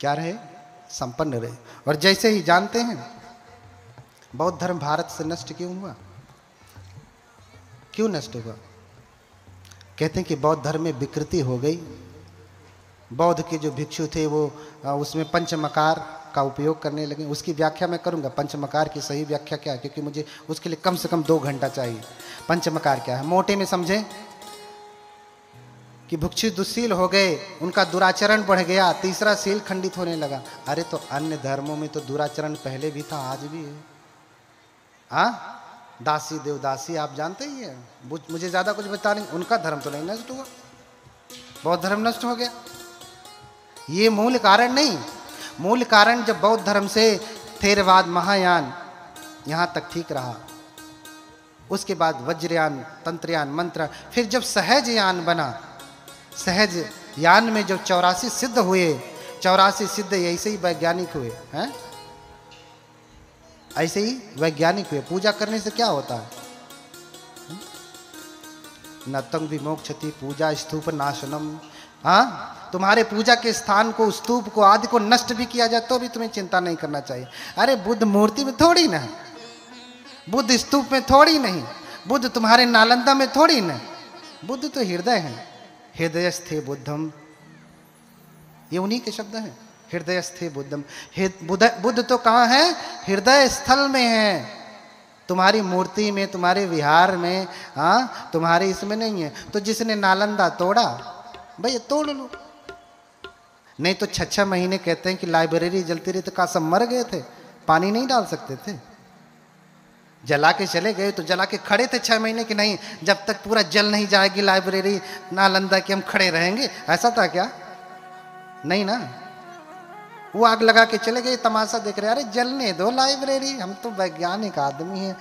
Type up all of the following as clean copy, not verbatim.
क्या रहे, संपन्न रहे। और जैसे ही जानते हैं बौद्ध धर्म भारत से नष्ट क्यों हुआ, क्यों नष्ट हुआ? कहते हैं कि बौद्ध धर्म में विकृति हो गई। बौद्ध के जो भिक्षु थे वो उसमें पंचमकार का उपयोग करने लगे। उसकी व्याख्या मैं करूंगा, पंचमकार की सही व्याख्या क्या है, क्योंकि मुझे उसके लिए कम से कम 2 घंटा चाहिए। पंचमकार क्या है, मोटे में समझें कि भिक्षु दुशील हो गए, उनका दुराचरण बढ़ गया, तीसरा सील खंडित होने लगा। अरे तो अन्य धर्मों में तो दुराचरण पहले भी था, आज भी है। हाँ, दासी देवदासी आप जानते ही है, मुझे ज्यादा कुछ बता नहीं। उनका धर्म तो नहीं नष्ट हुआ, बौद्ध धर्म नष्ट हो गया। ये मूल कारण नहीं। मूल कारण जब बौद्ध धर्म से थेरवाद महायान यहां तक ठीक रहा, उसके बाद वज्रयान, तंत्रयान, मंत्र, फिर जब सहज यान बना, सहज यान में जो 84 सिद्ध हुए, 84 सिद्ध ऐसे ही वैज्ञानिक हुए हैं, ऐसे ही वैज्ञानिक हुए। पूजा करने से क्या होता है? नतंग विमोक्षति पूजा स्तूप नाशनम। हाँ, तुम्हारे पूजा के स्थान को, स्तूप को, आदि को नष्ट भी किया जाए तो भी तुम्हें चिंता नहीं करना चाहिए। अरे बुद्ध मूर्ति में थोड़ी ना, बुद्ध स्तूप में थोड़ी नहीं, बुद्ध तुम्हारे नालंदा में थोड़ी ना, बुद्ध तो हृदय है। हृदयस्थे बुद्धम, ये उन्हीं के शब्द हैं, हृदयस्थे बुद्धम। बुद्ध तो कहाँ है? हृदय स्थल में है, तुम्हारी मूर्ति में, तुम्हारे विहार में, हाँ, तुम्हारे इसमें नहीं है। तो जिसने नालंदा तोड़ा, भाई तोड़ लो। नहीं तो 6-6 महीने कहते हैं कि लाइब्रेरी जलती रही, तो का सब मर गए थे, पानी नहीं डाल सकते थे, जला के चले गए। तो जला के खड़े थे 6 महीने कि नहीं, जब तक पूरा जल नहीं जाएगी लाइब्रेरी नालंदा की हम खड़े रहेंगे, ऐसा था क्या? नहीं ना, वो आग लगा के चले गए, तमाशा देख रहे, अरे जलने दो लाइब्रेरी, हम तो वैज्ञानिक आदमी हैं।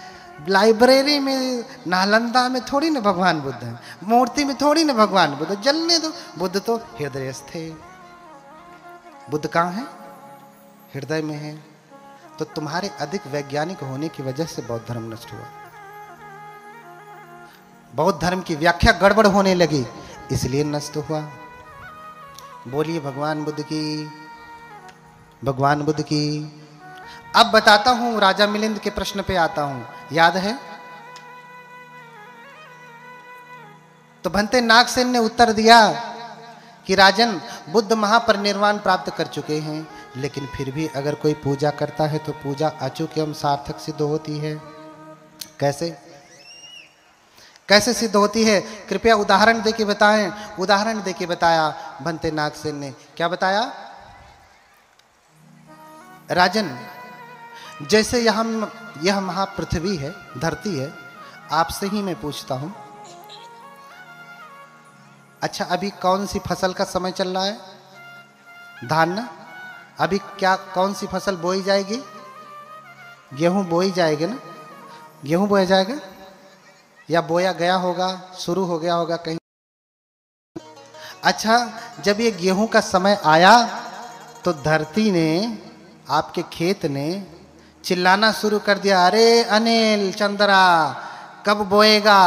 लाइब्रेरी में नालंदा में थोड़ी ना भगवान बुद्ध है, मूर्ति में थोड़ी ना भगवान बुद्ध, जलने दो। बुद्ध तो हृदयस्थ थे। बुद्ध कहाँ है? हृदय में है। तो तुम्हारे अधिक वैज्ञानिक होने की वजह से बौद्ध धर्म नष्ट हुआ। बौद्ध धर्म की व्याख्या गड़बड़ होने लगी, इसलिए नष्ट हुआ। बोलिए भगवान बुद्ध की, भगवान बुद्ध की। अब बताता हूं, राजा मिलिंद के प्रश्न पे आता हूं, याद है? तो भंते नागसेन ने उत्तर दिया कि राजन, बुद्ध महापरिनिर्वाण प्राप्त कर चुके हैं, लेकिन फिर भी अगर कोई पूजा करता है तो पूजा अचूक एवं सार्थक सिद्ध होती है। कैसे कैसे सिद्ध होती है? कृपया उदाहरण देके बताएं। उदाहरण देके बताया भंते नागसेन ने। क्या बताया? राजन, जैसे यह महापृथ्वी है, धरती है, आपसे ही मैं पूछता हूं, अच्छा अभी कौन सी फसल का समय चल रहा है? धान ना? अभी क्या, कौन सी फसल बोई जाएगी? गेहूं बोई जाएगी ना? गेहूं बोया जाएगा या बोया गया होगा, शुरू हो गया होगा कहीं? अच्छा, जब ये गेहूं का समय आया तो धरती ने, आपके खेत ने चिल्लाना शुरू कर दिया, अरे अनिल चंद्रा कब बोएगा?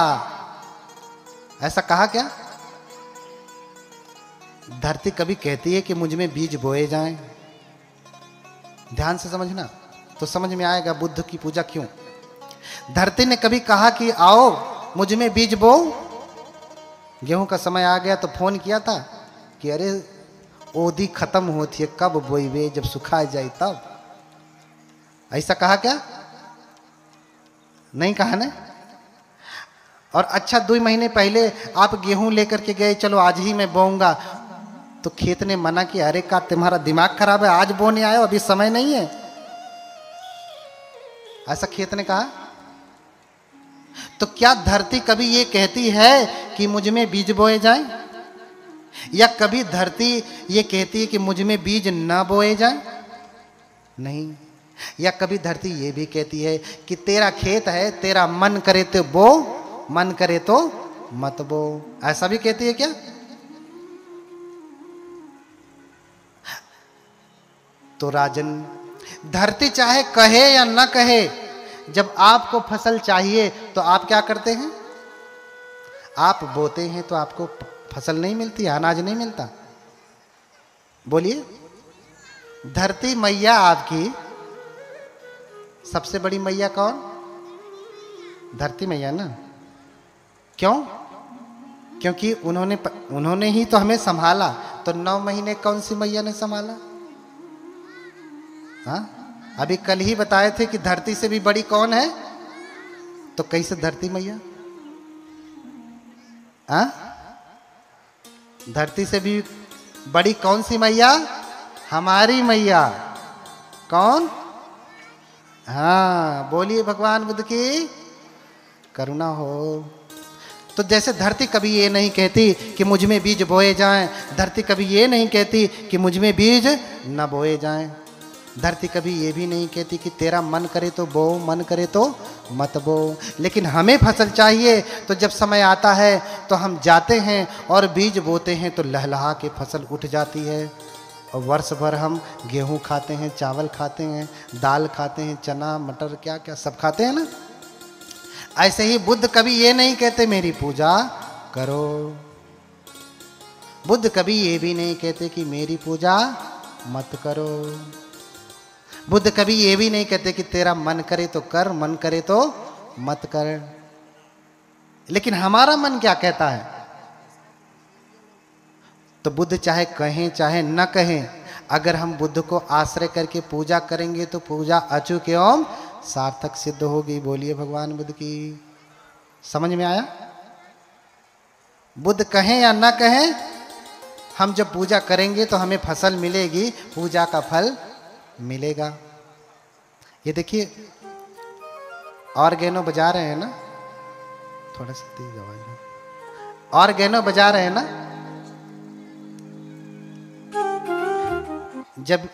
ऐसा कहा क्या? धरती कभी कहती है कि मुझ में बीज बोए जाएं? ध्यान से समझना तो समझ में आएगा बुद्ध की पूजा क्यों। धरती ने कभी कहा कि आओ मुझ में बीज बो? गेहूं का समय आ गया तो फोन किया था कि अरे ओदी खत्म होती है, कब बोईबे? जब सुखा जाए तब। ऐसा कहा क्या? नहीं कहा ना। और अच्छा 2 महीने पहले आप गेहूं लेकर के गए, चलो आज ही मैं बोऊंगा, तो खेत ने मना किया, अरे का तुम्हारा दिमाग खराब है, आज बोने आए हो, अभी समय नहीं है। ऐसा खेत ने कहा? तो क्या धरती कभी ये कहती है कि मुझ में बीज बोए जाएं? या कभी धरती ये कहती है कि मुझ में बीज ना बोए जाएं? नहीं। या कभी धरती ये भी कहती है कि तेरा खेत है, तेरा मन करे तो बो, मन करे तो मत बो? ऐसा भी कहती है क्या? तो राजन, धरती चाहे कहे या ना कहे, जब आपको फसल चाहिए तो आप क्या करते हैं? आप बोते हैं तो आपको फसल नहीं मिलती, अनाज नहीं मिलता। बोलिए, धरती मैया आपकी सबसे बड़ी मैया कौन? धरती मैया ना। क्यों? क्योंकि उन्होंने ही तो हमें संभाला। तो 9 महीने कौन सी मैया ने संभाला? हाँ, अभी कल ही बताए थे कि धरती से भी बड़ी कौन है, तो कैसे धरती मैया? हाँ, धरती से भी बड़ी कौन सी मैया? हमारी मैया। कौन? हाँ, बोलिए भगवान बुद्ध की करुणा हो। तो जैसे धरती कभी ये नहीं कहती कि मुझ में बीज बोए जाएं, धरती कभी ये नहीं कहती कि मुझ में बीज न बोए जाएं, धरती कभी ये भी नहीं कहती कि तेरा मन करे तो बो, मन करे तो मत बो। लेकिन हमें फसल चाहिए, तो जब समय आता है तो हम जाते हैं और बीज बोते हैं, तो लहलहा के फसल उठ जाती है। और वर्ष भर हम गेहूं खाते हैं, चावल खाते हैं, दाल खाते हैं, चना मटर क्या क्या सब खाते हैं ना। ऐसे ही बुद्ध कभी ये नहीं कहते मेरी पूजा करो। बुद्ध कभी ये भी नहीं कहते कि मेरी पूजा मत करो। बुद्ध कभी ये भी नहीं कहते कि तेरा मन करे तो कर, मन करे तो मत कर। लेकिन हमारा मन क्या कहता है? तो बुद्ध चाहे कहें चाहे न कहें, अगर हम बुद्ध को आश्रय करके पूजा करेंगे तो पूजा अचूक एवं सार्थक सिद्ध होगी। बोलिए भगवान बुद्ध की। समझ में आया? बुद्ध कहें या ना कहें, हम जब पूजा करेंगे तो हमें फसल मिलेगी, पूजा का फल मिलेगा। ये देखिए ऑर्गेनो बजा रहे हैं ना, थोड़ा सा तेज आवाज में, ऑर्गेनो बजा रहे हैं ना। जब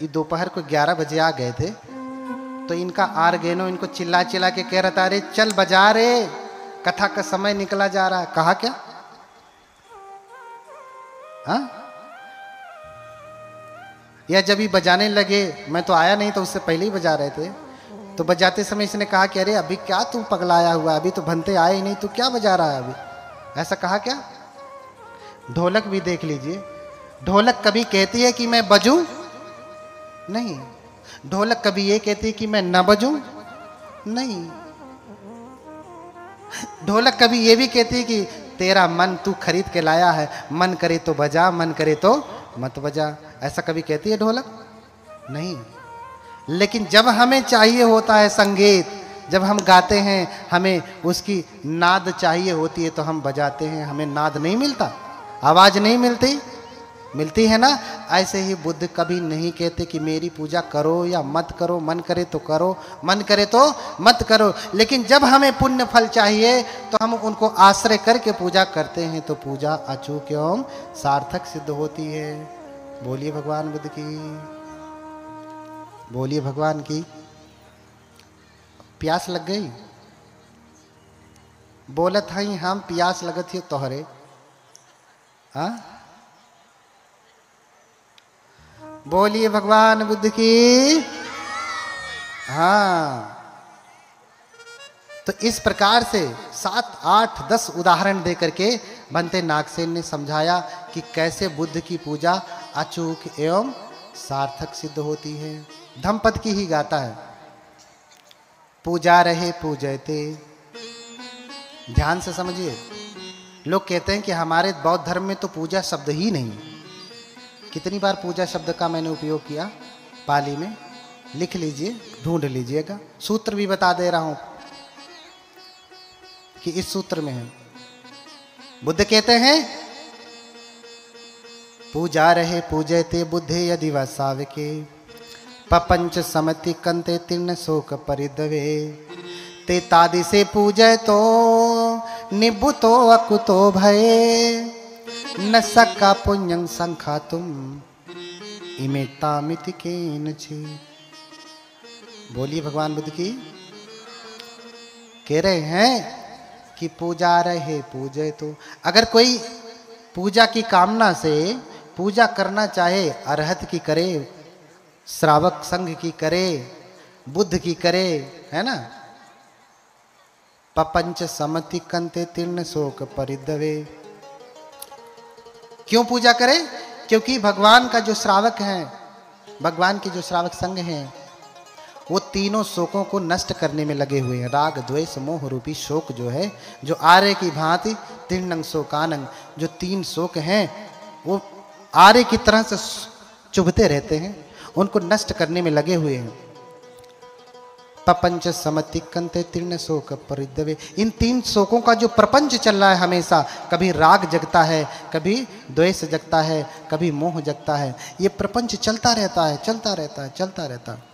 ये दोपहर को 11 बजे आ गए थे, तो इनका ऑर्गेनो इनको चिल्ला चिल्ला के कह रहा था, अरे चल बजा रे, कथा का समय निकला जा रहा है। कहा क्या? हाँ? या जब ये बजाने लगे, मैं तो आया नहीं, तो उससे पहले ही बजा रहे थे, तो बजाते समय इसने कहा कि अरे अभी क्या तू पगलाया हुआ, अभी तो भंते आए ही नहीं, तू क्या बजा रहा है अभी? ऐसा कहा क्या? ढोलक भी देख लीजिए, ढोलक कभी कहती है कि मैं बजूं? नहीं। ढोलक कभी ये कहती है कि मैं न बजूं? नहीं। ढोलक कभी ये भी कहती है कि तेरा मन तू खरीद के लाया है, मन करे तो बजा, मन करे तो मत बजा। ऐसा कभी कहती है ढोलक? नहीं। लेकिन जब हमें चाहिए होता है संगीत, जब हम गाते हैं, हमें उसकी नाद चाहिए होती है, तो हम बजाते हैं। हमें नाद नहीं मिलता, आवाज नहीं मिलती, मिलती है ना। ऐसे ही बुद्ध कभी नहीं कहते कि मेरी पूजा करो या मत करो, मन करे तो करो, मन करे तो मत करो। लेकिन जब हमें पुण्य फल चाहिए तो हम उनको आश्रय करके पूजा करते हैं, तो पूजा अचूक एवं सार्थक सिद्ध होती है। बोलिए भगवान बुद्ध की, बोलिए भगवान की। प्यास लग गई? बोलत हई हम प्यास लगत ही तोहरे। हाँ, बोलिए भगवान बुद्ध की। हाँ, तो इस प्रकार से 7, 8, 10 उदाहरण देकर के बनते नागसेन ने समझाया कि कैसे बुद्ध की पूजा अचूक एवं सार्थक सिद्ध होती है। धम्मपद की ही गाता है, पूजा रहे पूजयते। ध्यान से समझिए, लोग कहते हैं कि हमारे बौद्ध धर्म में तो पूजा शब्द ही नहीं। कितनी बार पूजा शब्द का मैंने उपयोग किया पाली में, लिख लीजिए, ढूंढ लीजिएगा। सूत्र भी बता दे रहा हूं कि इस सूत्र में है। बुद्ध कहते हैं पूजा रहे पूजयते बुद्धे यदि व सावके, पपंच समति कंते तीर्ण शोक परिदवे, ते तादि से पूजय तो निबुतो अकुतो भये, न सक्का पुण्यं संखातुम इमेतामिति केनचि। बोलिए भगवान बुद्ध की। कह रहे हैं कि पूजा रहे पूजे तो, अगर कोई पूजा की कामना से पूजा करना चाहे, अरहत की करे, श्रावक संघ की करे, बुद्ध की करे, है ना। पपंच समति कंते तीर्ण शोक परिदवे। क्यों पूजा करें? क्योंकि भगवान का जो श्रावक है, भगवान के जो श्रावक संघ हैं वो तीनों शोकों को नष्ट करने में लगे हुए हैं। राग द्वेष मोह रूपी शोक जो है, जो आर्य की भांति तीर्णंग शोकानंग, जो तीन शोक हैं वो आर्य की तरह से चुभते रहते हैं, उनको नष्ट करने में लगे हुए हैं। पपंच समतिकंते तीर्ण शोक परिद्रवे, इन तीन शोकों का जो प्रपंच चल रहा है हमेशा, कभी राग जगता है, कभी द्वेष जगता है, कभी मोह जगता है, ये प्रपंच चलता रहता है, चलता रहता है, चलता रहता है।